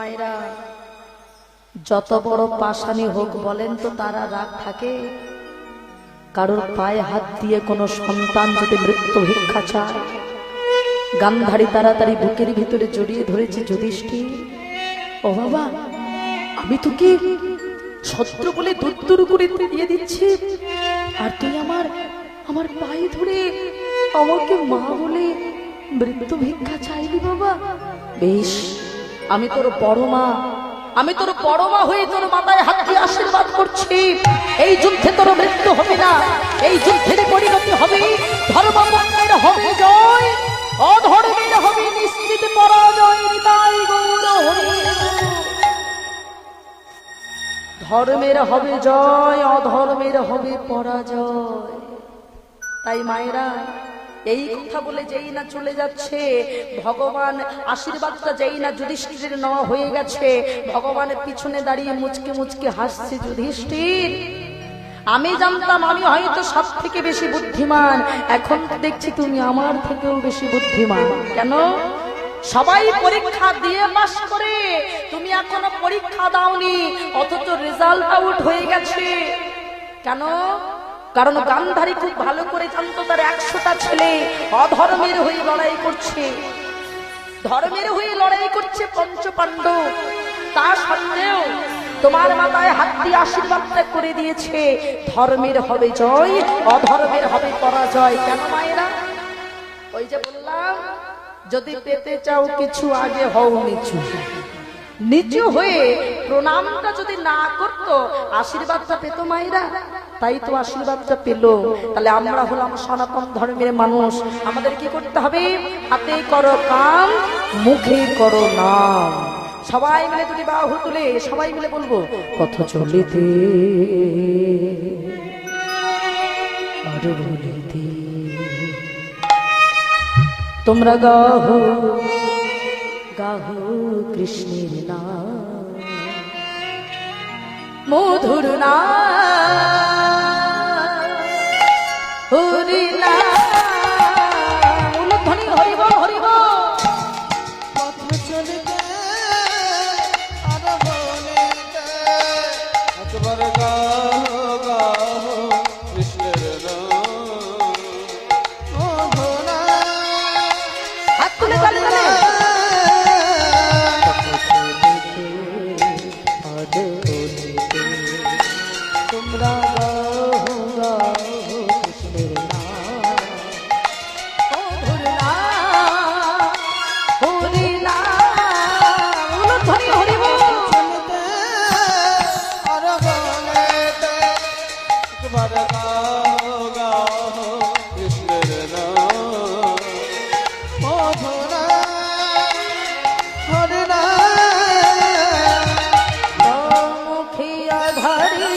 মায়েরা যত বড় পাষাণী হোক বলেন তো তারা রাগ থাকে? কারোর পায়ে হাত দিয়ে কোনো সন্তান যদি মৃত্যু ভিক্ষা চায়, গান্ধারী তাড়াতাড়ি বুকের ভিতরে জড়িয়ে ধরেছে যুধিষ্ঠির। ও বাবা, আমি তোকে শত্রু বলে দূর করে দিয়ে দিচ্ছি, আর তুই আমার পায়ে ধরে আমাকে মা বলে মৃত্যু ভিক্ষা চাইলি বাবা? বেশ, আমি তোর বড় মা, আমি তোর বড় মা হয়ে তোর মাথায় হাত দিয়ে আশীর্বাদ করছি। এই যুদ্ধে তোর মৃত্যু হবে না, এই যুদ্ধের পরিণতি হবে ধর্মপক্ষের হবে জয়, অধর্মের হবে নিশ্চিত পরাজয়। নিতাই গৌর হরি। ধর্মের হবে জয়, অধর্মের হবে পরাজয়। তাই মায়েরা, এই কথা বলে যেই না চলে যাচ্ছে, ভগবান আশীর্বাদটা যেই না যুধিষ্ঠিরের নেওয়া হয়ে গেছে, ভগবানের পিছনে দাঁড়িয়ে মুচকে মুচকে হাসছে যুধিষ্ঠির। আমি জানতাম আমি হয়তো সব থেকে বেশি বুদ্ধিমান, এখন দেখছি তুমি আমার থেকেও বেশি বুদ্ধিমান। কেন? সবাই পরীক্ষা দিয়ে পাস করে, তুমি এখনো পরীক্ষা দাওনি, অথচ রেজাল্ট আউট হয়ে গেছে। কেন? কারণ গান্ধারী খুব ভালো করে জানতো তার 100টা ছেলে অধর্মের হয়ে লড়াই করছে, ধর্মের হয়ে লড়াই করছে পঞ্চপাণ্ডব। তা সত্ত্বেও তোমার মাথায় হাত দিয়ে আশীর্বাদটা করে দিয়েছে, ধর্মের হবে জয়, অধর্মের হবে পরাজয়। কেন মায়েরা? ওই যে বললাম, যদি পেতে চাও কিছু আগে হও নিচু। নিচু হয়ে প্রণামটা যদি না করতো, আশীর্বাদটা পেত মায়েরা? তাই তো আশীর্বাদটা পেল। তাহলে আমরা হলাম সনাতন ধর্মের মানুষ, আমাদের কি করতে হবে? হাতে করো কাম, মুখে করো নাম। সবাই মিলে দুটি বাহু তুলে সবাই মিলে বলবো, পথ চলিতে আর বলিতে তোমরা গাহো গাহো কৃষ্ণের নাম, মধুর নাম, হরি নাম। উলুধ্বনি হরিব হরিব। পথ চলিতে আর বলিতে একবার গাহো গাহো কৃষ্ণের নাম, মধুর নাম। হাত তুলে তালে তালে। তোমরা গাহো গাহো কৃষ্ণের নাম, মধুর নাম, হরি নাম। উলুধ্বনি হরিব। চলিতে আর বলিতে একবার গাহো গাহো কৃষ্ণের নাম, মধুর নাম, হরি নাম। মুখিয়া ধরি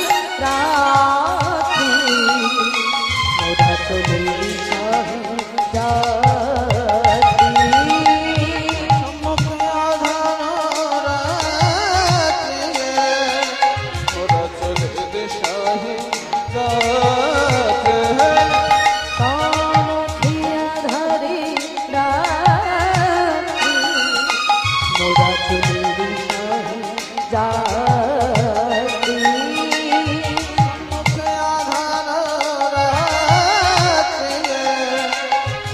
রাখি মোরা চলি সহজাতি। মুখে আধার রাত্রে মোরা চলে দিশাহি যাতে। মুখিয়া ধরি রাখি মোরা চলি সহজাতি। মুখে আধার রাত্রে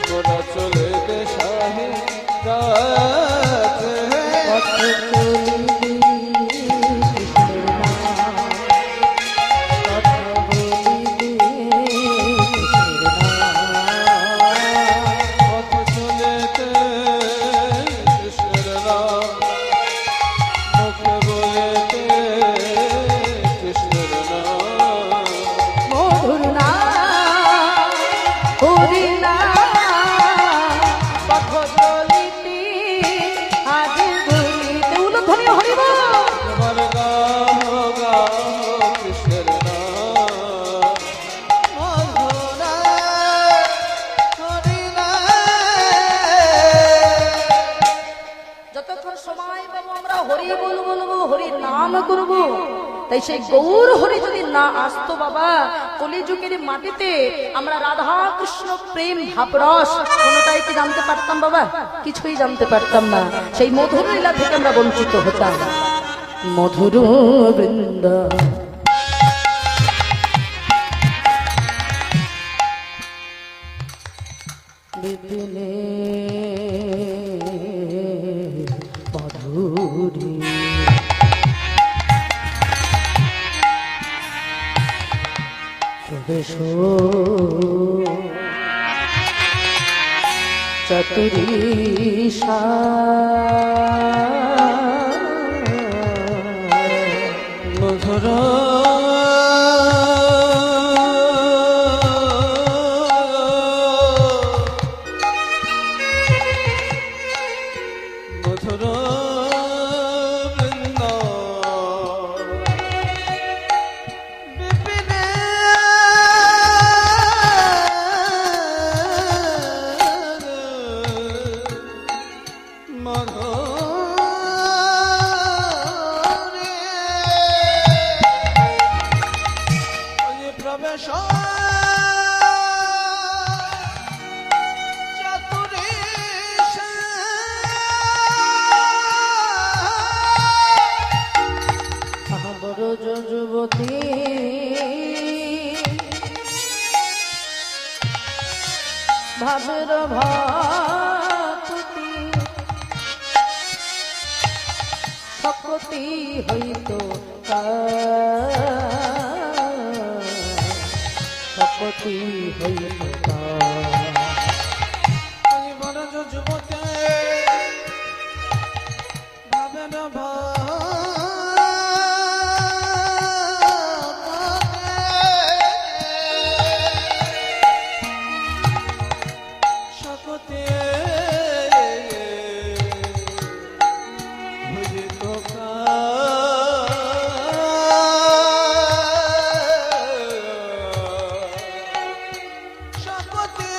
মোরা চলে দিশাহি যাতে। পথ চলিবি কৃষ্ণের নাম, কথা বলিবি কৃষ্ণের নাম। পথ চলিতে কৃষ্ণের নাম, মুখে বলিতে কৃষ্ণের নাম, মধুর নাম, হরি নাম। পথ চলিতে আজ বলিতে। উলুধ্বনি হরিব। তোমার গাহো গাহো কৃষ্ণের নাম, মধুর নাম, হরি নাম। যতক্ষণ সময় পাবো আমরা হরি বলবো, হরি নাম করবো। তাই সেই গৌর হরি যদি না আসতো বাবা, কলিযুগের মাটিতে আমরা রাধা কৃষ্ণ প্রেম ভাবরস কোনটাই কি জানতে পারতাম বাবা? কিছুই জানতে পারতাম না। সেই মধুর লীলা থেকে আমরা বঞ্চিত হতাম। মধুর বৃন্দ বিপিনে মধুরী প্রবেশ চতুরীশা মধুর মধুর বৃন্দ বিপিনে মধুরে প্রবেশ বড় যুবতী ভাবের ভাকুতি শক্তি হইত শক্তি হইত বড় যুবতী ভাবেন সকতে বুঝিত সকতে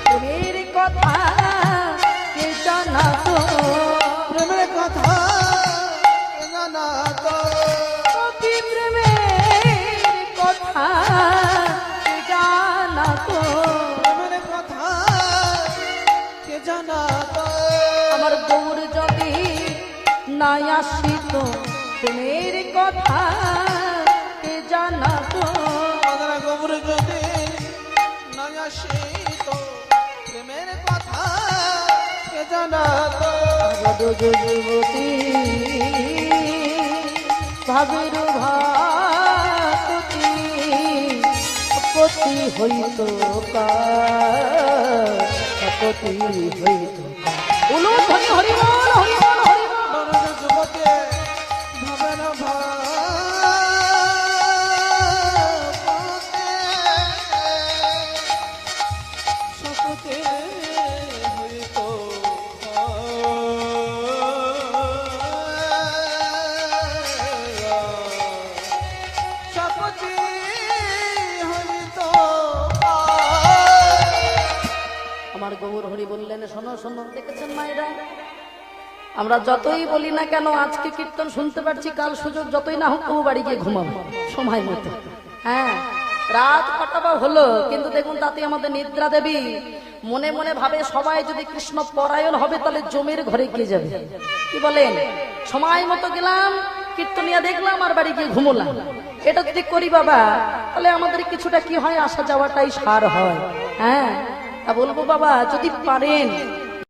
প্রেমের কথা কে জানাতো প্রেমের কথা জানা তো কবি প্রেমের কথা কে জানাতো প্রেমের কথা কে জানা তো আমার গৌর যদি নাই আসিত প্রেমের কথা কে জানাতো আমাদের গোবর যদি নাই আসিত প্রেমের কথা কে জানা তো বড় যুবতী ভাবের ভাকুতি শক্তি হইত শক্তি হইত উলু ধ্বনি হরিবল হরিবল হরিবল বড় যুবতী ভাবেন সকতে হইত সকতে হইত আমার গৌর হরি বললেন, শোনো শোনো, দেখেছেন মায়েরা, আমরা যতই বলি না কেন আজকে কীর্তন শুনতে পারছি, কাল সুযোগ যতই না হোক তবু বাড়ি গিয়ে ঘুমাবো সময় মতো। হ্যাঁ, রাত কটাবা হলো, কিন্তু দেখুন তাতে আমাদের নিদ্রা দেবী মনে মনে ভাবে সবাই যদি কৃষ্ণ পরায়ণ হবে তাহলে জমের ঘরে গিয়ে যাবে। কি বলেন? সময় মতো গেলাম, কীর্তনিয়া দেখলাম আর বাড়ি গিয়ে ঘুমোলাম। এটা যদি করি বাবা তাহলে আমাদের কিছুটা কি হয়, আসা যাওয়াটাই সার হয়। হ্যাঁ, তা বলবো বাবা যদি পারেন